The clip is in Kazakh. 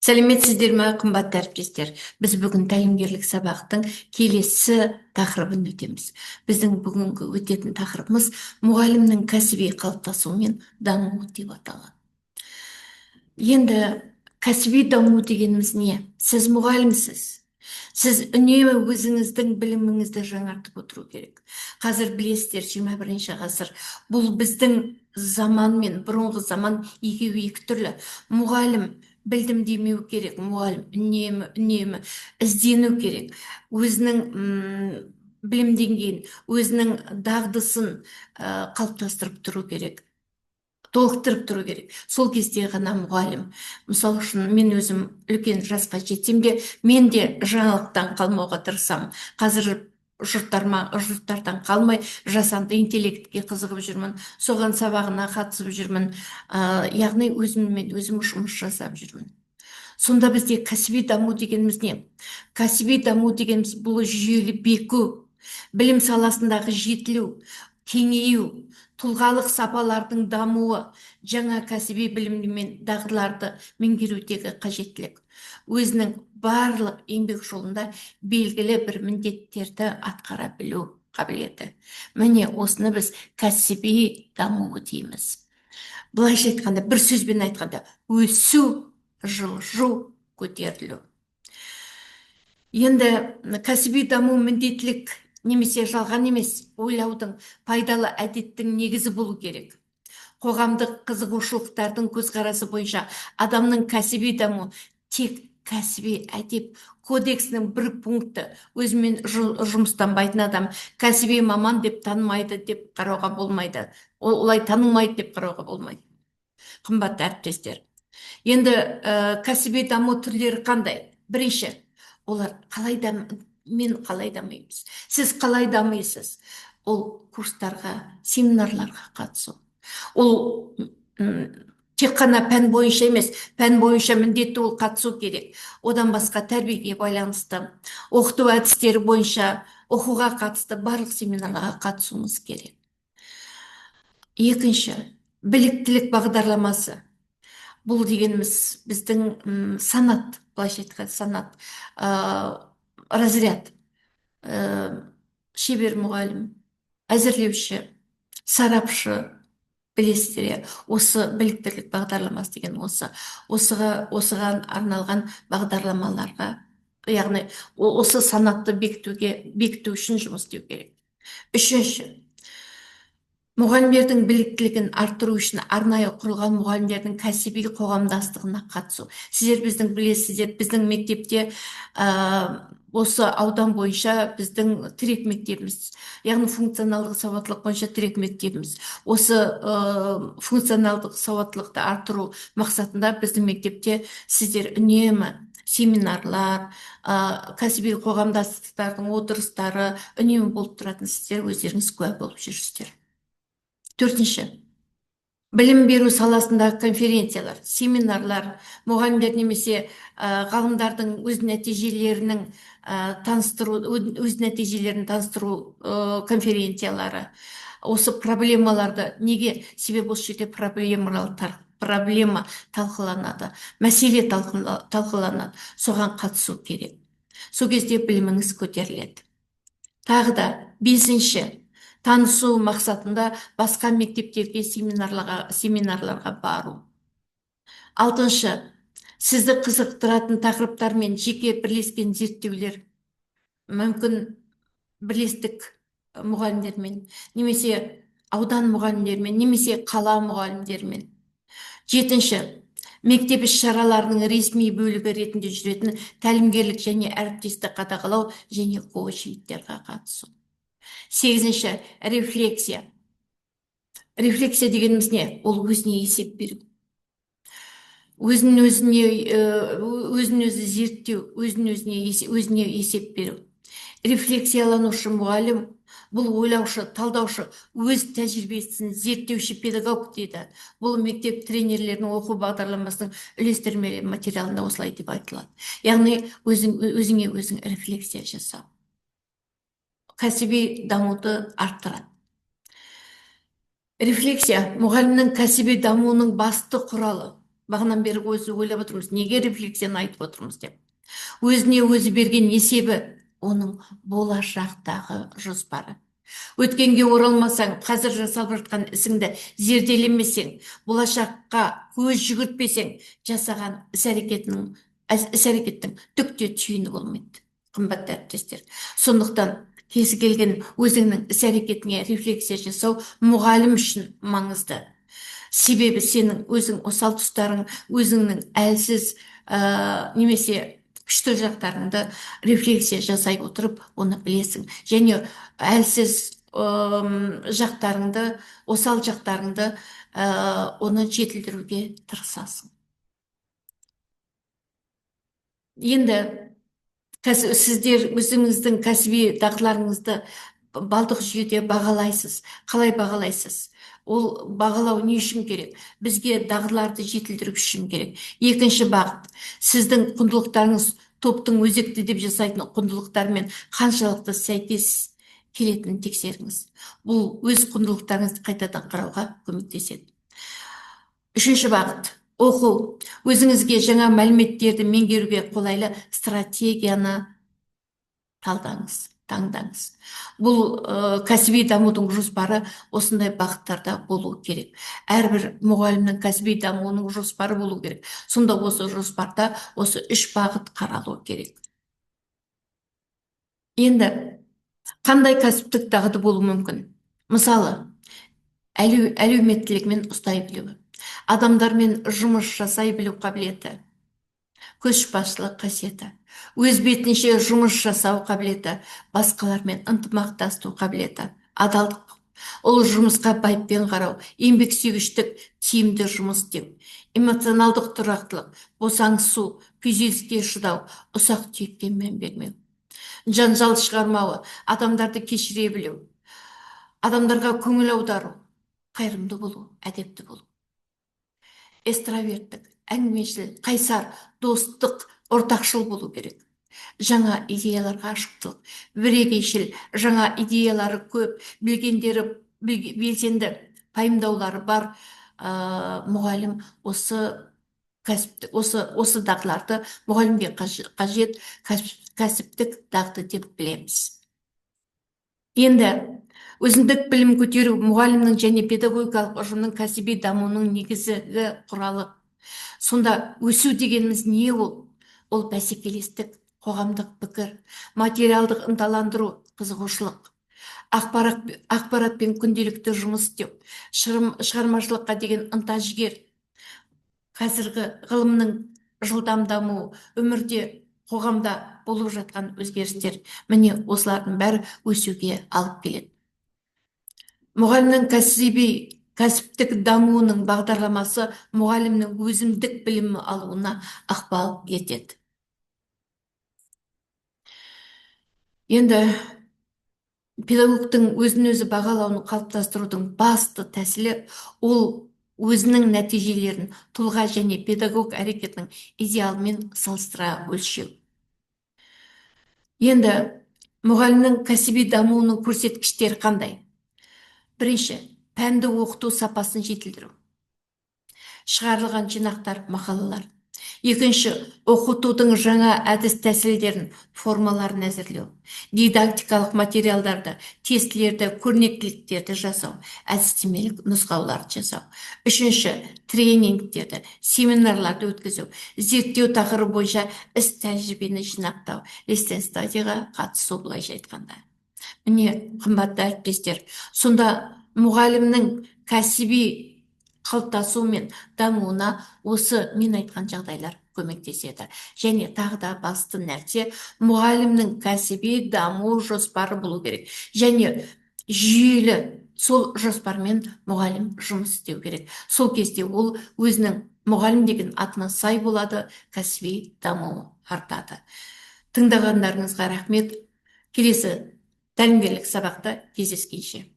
Сәлеметсіздер ме, қымбатты әріптестер? Біз бүгін тәлімгерлік сабақтың келесі тақырыбын өтеміз. Біздің бүгінгі өтетін тақырыбымыз мұғалімнің кәсіби қалыптасуы мен дамуы деп аталады. Енді кәсіби даму дегеніміз не? Сіз мұғалімсіз. Сіз үнемі өзіңіздің біліміңізді жаңартып отыру керек. Қазір білесіздер, 21 ғасыр. Бұл біздің заман мен бұрынғы заман екеуі екі түрлі. Мұғалім білдім демеу керек, мұғалім үнемі іздену керек. Өзінің білім деңгейін, өзінің дағдысын қалыптастырып тұру керек, толықтырып тұру керек. Сол кезде ғана мұғалім. Мысалы үшін мен өзім үлкен жасқа жетсем де, мен де жаңалықтан қалмауға тырысамын. Қазір жұрттардан қалмай жасанды интеллектке қызығып жүрмін, соған сабағына қатысып жүрмін, яғни өзіммен өзім жұмыс жасап жүрмін. Сонда бізде кәсіби даму дегеніміз не? Кәсіби даму дегеніміз бұл жүйелі беку, білім саласындағы жетілу, кеңею, тұлғалық сапалардың дамуы, жаңа кәсіби білім мен дағдыларды меңгерудегі қажеттілік. Өзінің барлық еңбек жолында белгілі бір міндеттерді атқара білу қабілеті. Міне осыны біз кәсіби даму дейміз. Былайша айтқанда, бір сөзбен айтқанда, өсу, жылжу, көтерілу. Енді кәсіби даму міндеттілік немесе жалған емес, ойлаудың, пайдалы әдеттің негізі болу керек. Қоғамдық қызығушылықтардың көзқарасы бойынша адамның кәсіби даму тек кәсіби әдеп кодексінің бір пункті. Өзімен жұмыстанбайтын адам кәсіби маман деп танымайды деп қарауға болмайды. Олай танылмайды деп қарауға болмайды. Қымбатты әріптестер. Енді кәсіби даму түрлері қандай? Бірінші, олар мен қалай дамимыз? Сіз қалай дамисыз? Ол курстарға, семинарларға қатысу. Ол тек қана пән бойынша емес, пән бойынша міндетті ол қатысу керек. Одан басқа тәрбиеге байланысты, оқыту әдістері бойынша оқуға қатысты барлық семинарға қатысуымыз керек. Екінші, біліктілік бағдарламасы. Бұл дегеніміз біздің санат, былайша айтқанда санат, разряд, шебер мұғалім, әзірлеуші, сарапшы, білесіздер, осы біліктілік бағдарламасы деген осыған арналған бағдарламаларға, яғни осы санатты бекіту үшін жұмыс істеу керек. Үшінші, мұғалімдердің біліктілігін арттыру үшін арнайы құрылған мұғалімдердің кәсіби қоғамдастығына қатысу. Сіздер білесіздер, біздің мектепте осы аудан бойынша біздің тірек мектебіміз, яғни функционалдық сауаттылық бойынша тірек мектебіміз. Осы функционалдық сауаттылықты арттыру мақсатында біздің мектепте сіздер үнемі семинарлар, кәсіби қоғамдастықтардың отырыстары үнемі болып тұратын, сіздер өздеріңіз куә болып жүрсіздер. Төртінші, білім беру саласындағы конференциялар, семинарлар, мұғалімдер немесе ғалымдардың өз нәтижелерін таныстыру конференциялары. Осы проблемаларды неге? Себебі осы жерде проблема талқыланады, мәселе талқыланады, соған қатысу керек. Сол кезде біліміңіз көтеріледі. Тағы да бесінші, танысу мақсатында басқа мектептерге семинарларға бару. Алтыншы, сізді қызықтыратын тақырыптар мен жеке бірлескен зерттеулер, мүмкін бірлестік мұғалімдермен, немесе аудан мұғалімдермен, немесе қала мұғалімдермен. Жетінші, мектеп іс-шараларының ресми бөлігі ретінде жүретін тәлімгерлік және әріптестік қадағалау және коучингтерге қатысу. Сегізінші, рефлексия. Рефлексия дегеніміз не? Ол өзіне есеп беру. Өзін өзі зерттеу, өзіне есеп беру. Рефлексияланушы мұғалім, бұл ойлаушы, талдаушы, өз тәжірибесін зерттеуші педагог дейді. Бұл мектеп тренерлерінің оқу бағдарламасының үлестірмелі материалында осылай деп айтылады. Яғни өзіңе өзің рефлексия жасау. Кәсіби дамуды арттырады. Рефлексия мұғалімнің кәсіби дамуының басты құралы. бағанан бері өзі ойлап отырмыз, неге рефлексияны айтып отырмыз деп. Өзіне өзі берген есебі оның болашақтағы жоспары. Өткенге оралмасаң, қазір жасалып жатқан ісіңді зерделемесең, болашаққа көз жүгіртпесең, жасаған іс әрекеттің түк те түйіні болмайды, қымбатты әріптестер. Сондықтан кез келген өзіңнің іс-әрекетіңе рефлексия жасау мұғалім үшін маңызды. Себебі сенің өзің осал тұстарың, өзіңнің әлсіз немесе күшті жақтарыңды рефлексия жасай отырып оны білесің, және әлсіз жақтарыңды, осал жақтарыңды оны жетілдіруге тырысасың. Енді сіздер өзіңіздің кәсіби дағдыларыңызды балдық жүйеде бағалайсыз. Қалай бағалайсыз? Ол бағалау не үшін керек? Бізге дағдыларды жетілдіру үшін керек. Екінші бағыт, сіздің құндылықтарыңыз топтың өзекті деп жасайтын құндылықтармен қаншалықты сәйкес келетінін тексеріңіз. Бұл өз құндылықтарыңызды қайтадан қарауға көмектеседі. Үшінші бағыт, оқу. Өзіңізге жаңа мәліметтерді меңгеруге қолайлы стратегияны таңдаңыз. Бұл кәсіби дамудың жоспары осындай бағыттарда болу керек. Әрбір мұғалімнің кәсіби дамуының жоспары болу керек. Сонда осы жоспарда осы 3 бағыт қаралу керек. Енді қандай кәсіптік дағды болу мүмкін? Мысалы, әлеуметтілігімен ұстай білуі, адамдармен жұмыс жасай білу қабілеті, көшбасшылық қасиеті, өз бетінше жұмыс жасау қабілеті, басқалармен ынтымақтасу қабілеті, адалдық, ол жұмысқа байыппен қарау, еңбексүйгіштік, тиімді жұмыс істеу, эмоционалдық тұрақтылық, босаңсу, күйзеліске шыдау, ұсақ түйекке мән бермеу, жанжал шығармауы, адамдарды кешіре білу, адамдарға көңіл аудару, қайырымды болу, әдепті болу. Экстраверттік, әңгімешіл, қайсар, достық, ортақшыл болу керек. Жаңа идеяларға ашықтылық, бірегейшіл, жаңа идеялары көп, білгендері белсенді, пайымдаулары бар мұғалім осы дағдыларды мұғалімге қажет кәсіптік дағды деп білеміз. Енді өзіндік білім көтеру мұғалімнің және педагогикалық ұжымның кәсіби дамуының негізгі құралы. Сонда өсу дегеніміз не ол? Ол бәсекелестік, қоғамдық пікір, материалдық ынталандыру, қызығушылық, ақпаратпен күнделікті жұмыс істеу, шығармашылыққа деген ынта-жігер, қазіргі ғылымның жылдам дамуы, өмірде, қоғамда болып жатқан өзгерістер, міне осылардың бәрі өсуге алып келеді. Мұғалімнің кәсіптік дамуының бағдарламасы мұғалімнің өзіндік білімі алуына ықпал етеді. Енді педагогтың өзін-өзі бағалауын қалыптастырудың басты тәсілі ол өзінің нәтижелерін тұлға және педагог әрекетінің идеалымен салыстыра өлшеу. Енді мұғалімнің кәсіби дамуының көрсеткіштері қандай? Бірінші, пәнді оқыту сапасын жетілдіру. Шығарылған жинақтар, мақалалар. Екінші, оқытудың жаңа әдіс тәсілдерін, формаларын әзірлеу. Дидактикалық материалдарды, тестілерді, көрнектіліктерді жасау, әдістемелік нұсқауларды жасау. Үшінші, тренингтерді, семинарларды өткізу, зерттеу тақырыбы бойынша іс тәжірибені жинақтау, лестен стадияға қатысу, былайша айтқанда. Міне, қымбатты әріптестер, сонда мұғалімнің кәсіби қалыптасуы мен дамуына осы мен айтқан жағдайлар көмектеседі. Және тағы да басты нәрсе, мұғалімнің кәсіби даму жоспары болу керек. Және жүйелі сол жоспармен мұғалім жұмыс істеу керек. Сол кезде ол өзінің мұғалім деген атына сай болады, кәсіби даму артады. Тыңдағандарыңызға рахмет. Келесі тәлімгерлік сабақта кездескенше.